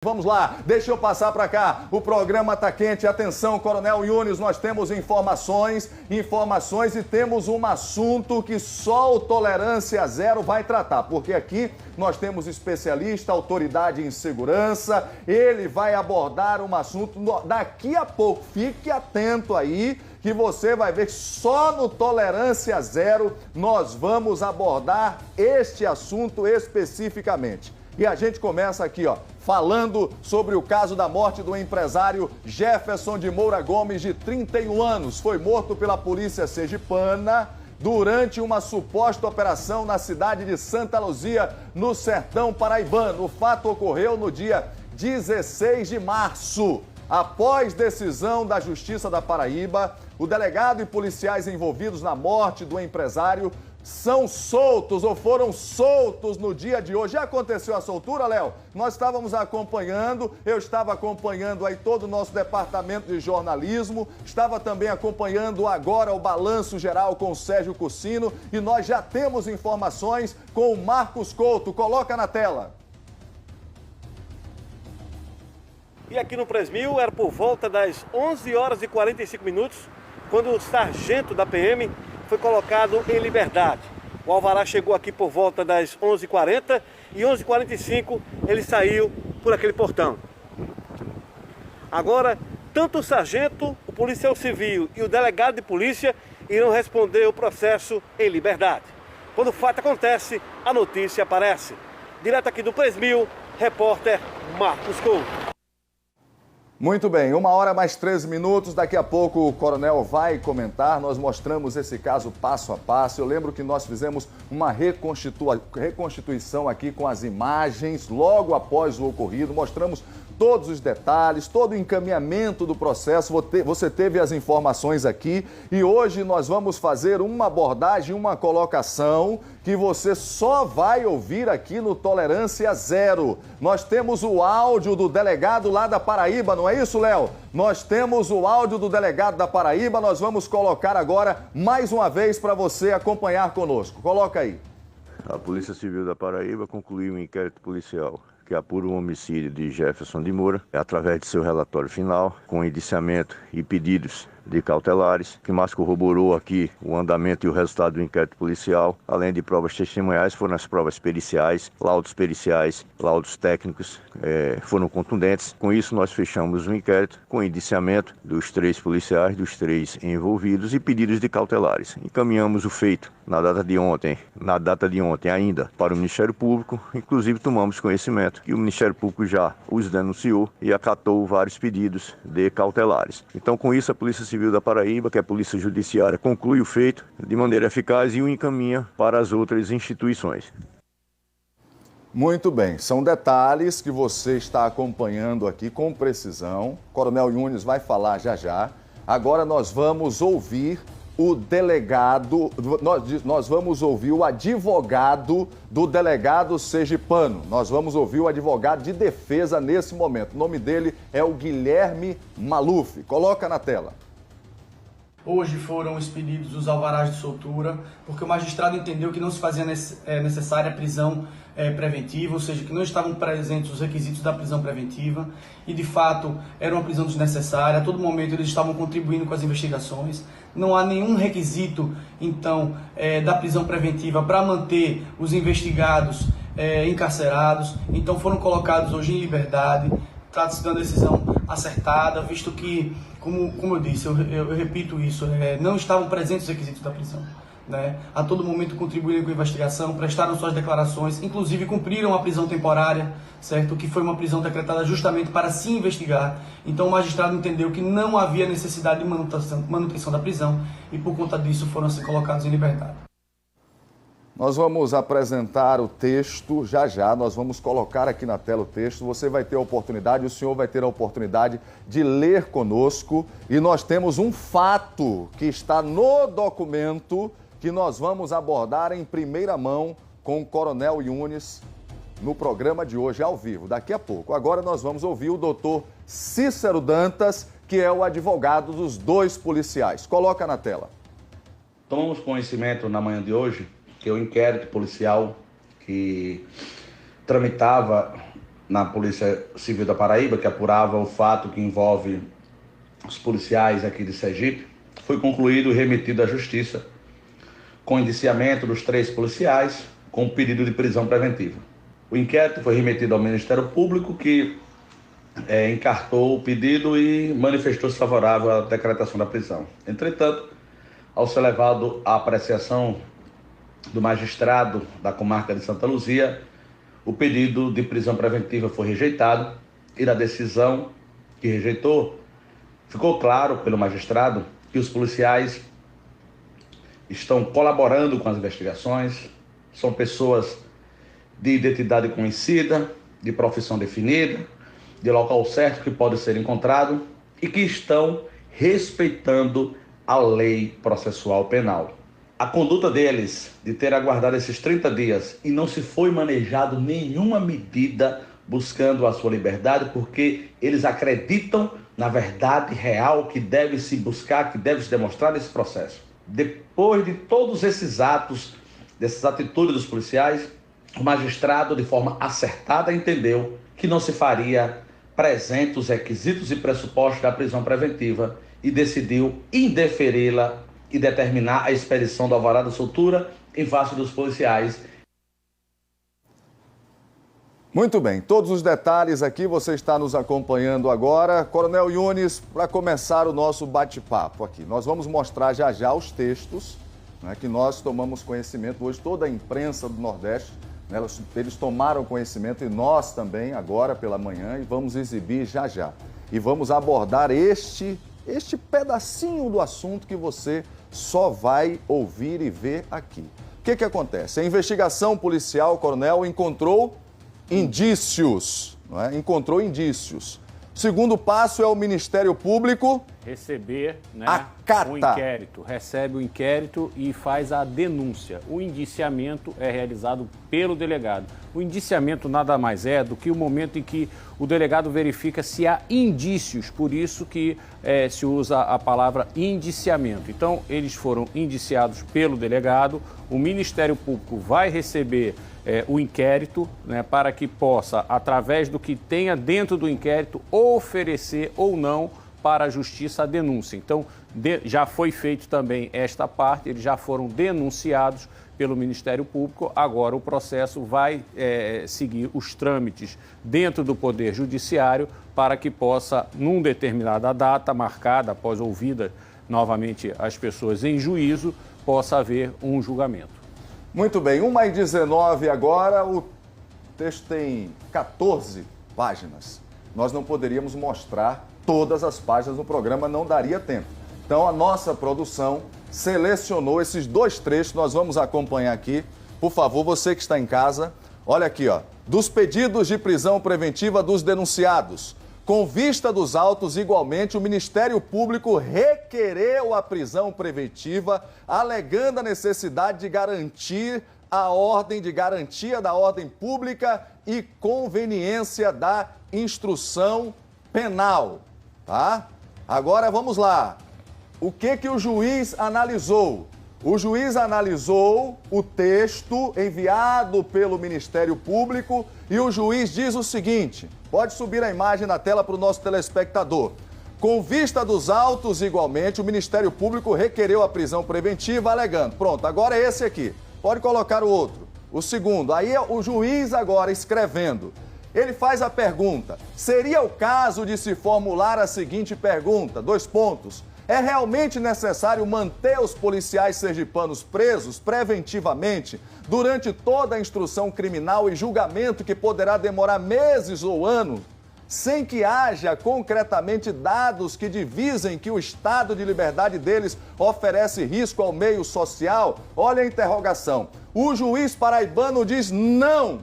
Vamos lá, deixa eu passar para cá, o programa tá quente, atenção Coronel Yunis, nós temos informações e temos um assunto que só o Tolerância Zero vai tratar, porque aqui nós temos especialista, autoridade em segurança, ele vai abordar um assunto daqui a pouco, fique atento aí, que você vai ver que só no Tolerância Zero nós vamos abordar este assunto especificamente. E a gente começa aqui, falando sobre o caso da morte do empresário Jefferson de Moura Gomes, de 31 anos. Foi morto pela polícia sergipana durante uma suposta operação na cidade de Santa Luzia, no sertão paraibano. O fato ocorreu no dia 16 de março. Após decisão da Justiça da Paraíba, o delegado e policiais envolvidos na morte do empresário são soltos ou foram soltos no dia de hoje. Já aconteceu a soltura, Léo? Nós estávamos acompanhando, eu estava acompanhando aí todo o nosso departamento de jornalismo, estava também acompanhando agora o balanço geral com o Sérgio Cursino e nós já temos informações com o Marcos Couto. Coloca na tela. E aqui no Presmil era por volta das 11 horas e 45 minutos, quando o sargento da PM foi colocado em liberdade. O alvará chegou aqui por volta das 11h40 e 11h45 ele saiu por aquele portão. Agora, tanto o sargento, o policial civil e o delegado de polícia irão responder o processo em liberdade. Quando o fato acontece, a notícia aparece. Direto aqui do Presmil, repórter Marcos Couto. Muito bem, 1h mais 13 minutos, daqui a pouco o coronel vai comentar, nós mostramos esse caso passo a passo. Eu lembro que nós fizemos uma reconstituição aqui com as imagens logo após o ocorrido, mostramos todos os detalhes, todo o encaminhamento do processo, você teve as informações aqui e hoje nós vamos fazer uma abordagem, uma colocação que você só vai ouvir aqui no Tolerância Zero. Nós temos o áudio do delegado lá da Paraíba, não é isso, Léo? Nós temos o áudio do delegado da Paraíba, nós vamos colocar agora mais uma vez para você acompanhar conosco. Coloca aí. A Polícia Civil da Paraíba concluiu um inquérito policial que apura o homicídio de Jefferson de Moura, através de seu relatório final, com indiciamento e pedidos de cautelares, que mais corroborou aqui o andamento e o resultado do inquérito policial, além de provas testemunhais, foram as provas periciais, laudos técnicos, foram contundentes. Com isso, nós fechamos o inquérito com indiciamento dos 3 policiais, dos 3 envolvidos e pedidos de cautelares. Encaminhamos o feito na data de ontem ainda para o Ministério Público, inclusive tomamos conhecimento que o Ministério Público já os denunciou e acatou vários pedidos de cautelares. Então, com isso, a Polícia Civil da Paraíba, que é a Polícia Judiciária, conclui o feito de maneira eficaz e o encaminha para as outras instituições. Muito bem, são detalhes que você está acompanhando aqui com precisão. O Coronel Yunis vai falar já já. Agora nós vamos ouvir o delegado, nós vamos ouvir o advogado do delegado sergipano. Nós vamos ouvir o advogado de defesa nesse momento. O nome dele é o Guilherme Maluf. Coloca na tela. Hoje foram expedidos os alvarás de soltura, porque o magistrado entendeu que não se fazia necessária a prisão preventiva, ou seja, que não estavam presentes os requisitos da prisão preventiva e, de fato, era uma prisão desnecessária. A todo momento eles estavam contribuindo com as investigações. Não há nenhum requisito, então, da prisão preventiva para manter os investigados encarcerados. Então, foram colocados hoje em liberdade. Trata-se de uma decisão acertada, visto que, como eu disse, eu repito isso, não estavam presentes os requisitos da prisão. Né? A todo momento contribuíram com a investigação, prestaram suas declarações, inclusive cumpriram a prisão temporária, certo? Que foi uma prisão decretada justamente para se investigar. Então o magistrado entendeu que não havia necessidade de manutenção da prisão e por conta disso foram assim colocados em liberdade. Nós vamos apresentar o texto já, nós vamos colocar aqui na tela o texto, você vai ter a oportunidade, o senhor vai ter a oportunidade de ler conosco e nós temos um fato que está no documento que nós vamos abordar em primeira mão com o Coronel Yunis no programa de hoje ao vivo, daqui a pouco. Agora nós vamos ouvir o doutor Cícero Dantas, que é o advogado dos 2 policiais. Coloca na tela. Tomamos conhecimento na manhã de hoje que o inquérito policial que tramitava na Polícia Civil da Paraíba, que apurava o fato que envolve os policiais aqui de Sergipe, foi concluído e remetido à Justiça, com indiciamento dos 3 policiais, com pedido de prisão preventiva. O inquérito foi remetido ao Ministério Público, que encartou o pedido e manifestou-se favorável à decretação da prisão. Entretanto, ao ser levado à apreciação do magistrado da comarca de Santa Luzia, o pedido de prisão preventiva foi rejeitado e na decisão que rejeitou, ficou claro pelo magistrado que os policiais estão colaborando com as investigações, são pessoas de identidade conhecida, de profissão definida, de local certo que pode ser encontrado e que estão respeitando a lei processual penal. A conduta deles de ter aguardado esses 30 dias e não se foi manejado nenhuma medida buscando a sua liberdade, porque eles acreditam na verdade real que deve se buscar, que deve se demonstrar nesse processo. Depois de todos esses atos, dessas atitudes dos policiais, o magistrado, de forma acertada, entendeu que não se faria presente os requisitos e pressupostos da prisão preventiva e decidiu indeferi-la e determinar a expedição do alvará de soltura em face dos policiais. Muito bem, todos os detalhes aqui você está nos acompanhando agora. Coronel Yunis, para começar o nosso bate-papo aqui, nós vamos mostrar já já os textos, né, que nós tomamos conhecimento hoje, toda a imprensa do Nordeste, né, eles tomaram conhecimento e nós também agora pela manhã e vamos exibir já já. E vamos abordar este pedacinho do assunto que você só vai ouvir e ver aqui. O que acontece? A investigação policial, coronel, encontrou indícios, não é? Encontrou indícios. O segundo passo é o Ministério Público receber, né, acata. O inquérito, recebe o inquérito e faz a denúncia. O indiciamento é realizado pelo delegado. O indiciamento nada mais é do que o momento em que o delegado verifica se há indícios, por isso que se usa a palavra indiciamento. Então, eles foram indiciados pelo delegado, o Ministério Público vai receber o inquérito, né, para que possa, através do que tenha dentro do inquérito, oferecer ou não para a Justiça a denúncia. Então, já foi feito também esta parte, eles já foram denunciados pelo Ministério Público, agora o processo vai seguir os trâmites dentro do Poder Judiciário para que possa, numa determinada data marcada, após ouvida novamente as pessoas em juízo, possa haver um julgamento. Muito bem, 1h19 agora, o texto tem 14 páginas. Nós não poderíamos mostrar todas as páginas no programa, não daria tempo. Então a nossa produção selecionou esses 2 trechos, nós vamos acompanhar aqui. Por favor, você que está em casa, olha aqui, ó. Dos pedidos de prisão preventiva dos denunciados. Com vista dos autos, igualmente, o Ministério Público requereu a prisão preventiva, alegando a necessidade de garantir a ordem, de garantia da ordem pública e conveniência da instrução penal, tá? Agora vamos lá. O que o juiz analisou? O juiz analisou o texto enviado pelo Ministério Público e o juiz diz o seguinte, pode subir a imagem na tela para o nosso telespectador. Com vista dos autos, igualmente, o Ministério Público requereu a prisão preventiva, alegando. Pronto, agora é esse aqui. Pode colocar o outro, o segundo. Aí é o juiz agora escrevendo. Ele faz a pergunta, seria o caso de se formular a seguinte pergunta, 2 pontos. É realmente necessário manter os policiais sergipanos presos preventivamente durante toda a instrução criminal e julgamento que poderá demorar meses ou anos, sem que haja concretamente dados que divisem que o estado de liberdade deles oferece risco ao meio social? Olha a interrogação. O juiz paraibano diz não.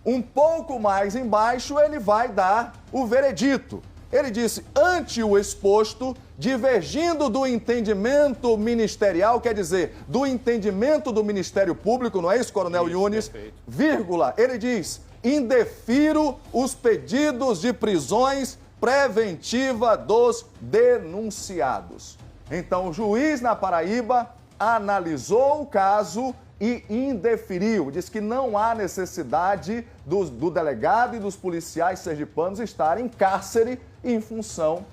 Um pouco mais embaixo ele vai dar o veredito. Ele disse, ante o exposto, divergindo do entendimento ministerial, quer dizer, do entendimento do Ministério Público, não é isso, Coronel Yunis? Perfeito. Vírgula, ele diz, indefiro os pedidos de prisões preventiva dos denunciados. Então, o juiz na Paraíba analisou o caso e indeferiu, diz que não há necessidade do delegado e dos policiais sergipanos estarem em cárcere em função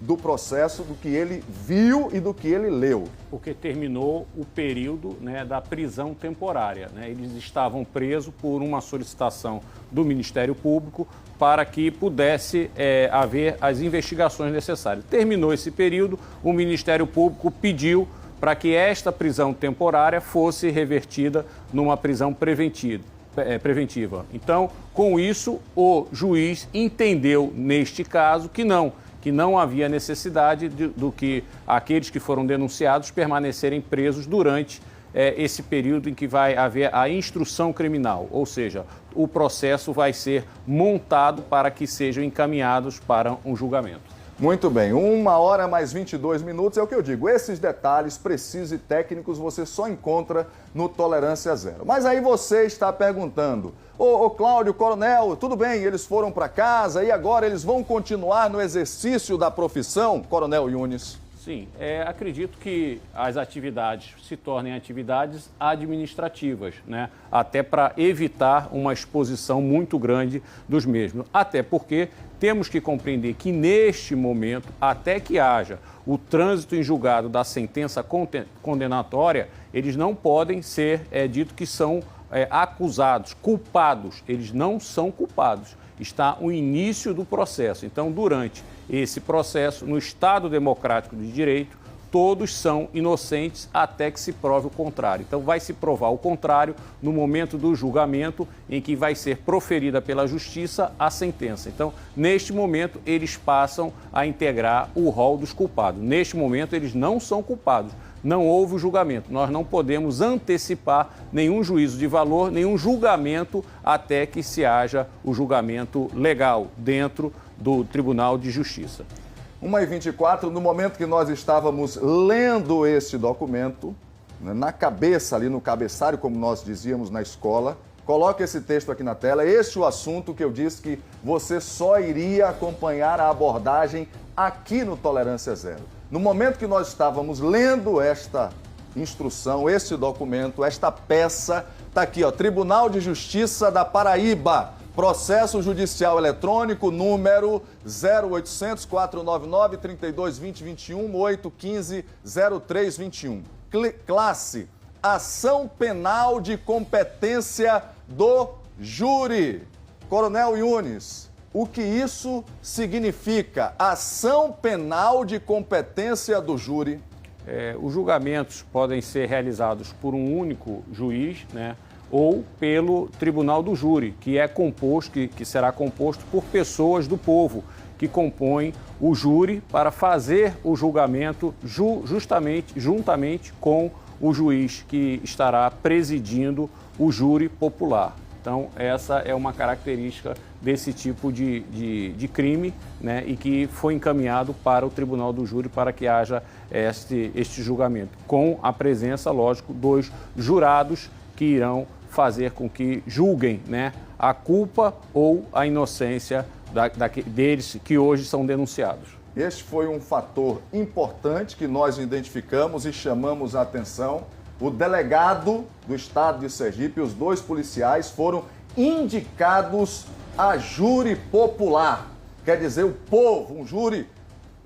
do processo, do que ele viu e do que ele leu. Porque terminou o período, né, da prisão temporária, né? Eles estavam presos por uma solicitação do Ministério Público para que pudesse haver as investigações necessárias. Terminou esse período, o Ministério Público pediu para que esta prisão temporária fosse revertida numa prisão preventiva. Então, com isso, o juiz entendeu, neste caso, que não havia necessidade do que aqueles que foram denunciados permanecerem presos durante esse período em que vai haver a instrução criminal, ou seja, o processo vai ser montado para que sejam encaminhados para um julgamento. Muito bem, 1h mais 22 minutos, é o que eu digo, esses detalhes precisos e técnicos você só encontra no Tolerância Zero. Mas aí você está perguntando, ô Cláudio, coronel, tudo bem, eles foram para casa e agora eles vão continuar no exercício da profissão, coronel Yunis? Sim, acredito que as atividades se tornem atividades administrativas, né? Até para evitar uma exposição muito grande dos mesmos. Até porque temos que compreender que neste momento, até que haja o trânsito em julgado da sentença condenatória, eles não podem ser dito que são acusados, culpados. Eles não são culpados. Está o início do processo. Então, durante esse processo, no Estado Democrático de Direito, todos são inocentes até que se prove o contrário. Então, vai se provar o contrário no momento do julgamento em que vai ser proferida pela Justiça a sentença. Então, neste momento, eles passam a integrar o rol dos culpados. Neste momento, eles não são culpados. Não houve o julgamento. Nós não podemos antecipar nenhum juízo de valor, nenhum julgamento até que se haja o julgamento legal dentro do Tribunal de Justiça. 1h24, no momento que nós estávamos lendo esse documento, né, na cabeça, ali no cabeçalho, como nós dizíamos na escola, coloque esse texto aqui na tela, este é o assunto que eu disse que você só iria acompanhar a abordagem aqui no Tolerância Zero. No momento que nós estávamos lendo esta instrução, este documento, esta peça, está aqui, ó, Tribunal de Justiça da Paraíba, processo judicial eletrônico número 0800 499 3220 21 815 0321. Classe, ação penal de competência do júri. Coronel Yunis, o que isso significa? Ação penal de competência do júri. Os julgamentos podem ser realizados por um único juiz, né, ou pelo Tribunal do Júri, que é composto, que será composto por pessoas do povo, que compõem o júri para fazer o julgamento juntamente com o juiz que estará presidindo o júri popular. Então, essa é uma característica desse tipo de crime, né, e que foi encaminhado para o Tribunal do Júri para que haja este julgamento, com a presença, lógico, dos jurados que irão fazer com que julguem, né, a culpa ou a inocência deles que hoje são denunciados. Este foi um fator importante que nós identificamos e chamamos a atenção. O delegado do estado de Sergipe e os 2 policiais foram indicados a júri popular. Quer dizer, o povo, um júri,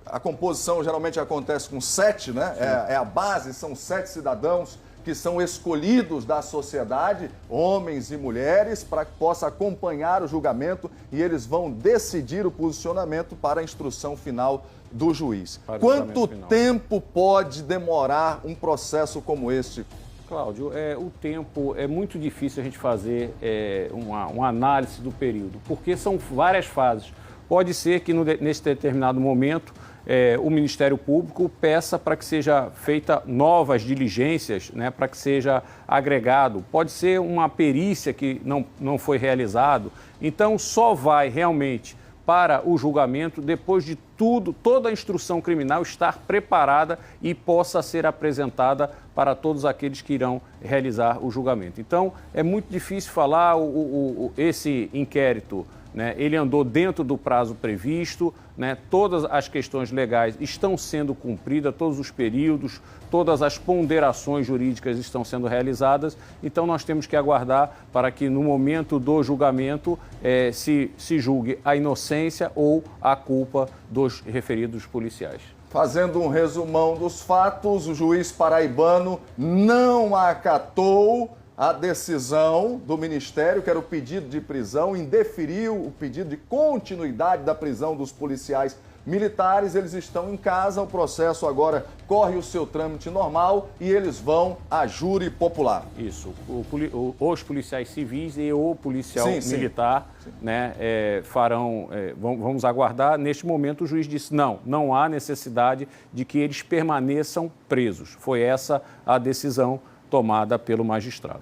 a composição geralmente acontece com 7, né? É a base, são 7 cidadãos que são escolhidos da sociedade, homens e mulheres, para que possa acompanhar o julgamento e eles vão decidir o posicionamento para a instrução final do juiz. Quanto tempo pode demorar um processo como este? Cláudio, o tempo é muito difícil a gente fazer uma análise do período, porque são várias fases. Pode ser que nesse determinado momento o Ministério Público peça para que seja feita novas diligências, né, para que seja agregado. Pode ser uma perícia que não foi realizado. Então, só vai realmente para o julgamento depois de toda a instrução criminal estar preparada e possa ser apresentada para todos aqueles que irão realizar o julgamento. Então, é muito difícil falar esse inquérito, né? Ele andou dentro do prazo previsto, né? Todas as questões legais estão sendo cumpridas, todos os períodos, todas as ponderações jurídicas estão sendo realizadas, então nós temos que aguardar para que no momento do julgamento se julgue a inocência ou a culpa dos referidos policiais. Fazendo um resumão dos fatos, o juiz paraibano não acatou a decisão do Ministério, que era o pedido de prisão, indeferiu o pedido de continuidade da prisão dos policiais militares. Eles estão em casa, o processo agora corre o seu trâmite normal e eles vão a júri popular. Isso, os policiais civis e o policial militar, né, vamos aguardar. Neste momento o juiz disse não há necessidade de que eles permaneçam presos. Foi essa a decisão tomada pelo magistrado.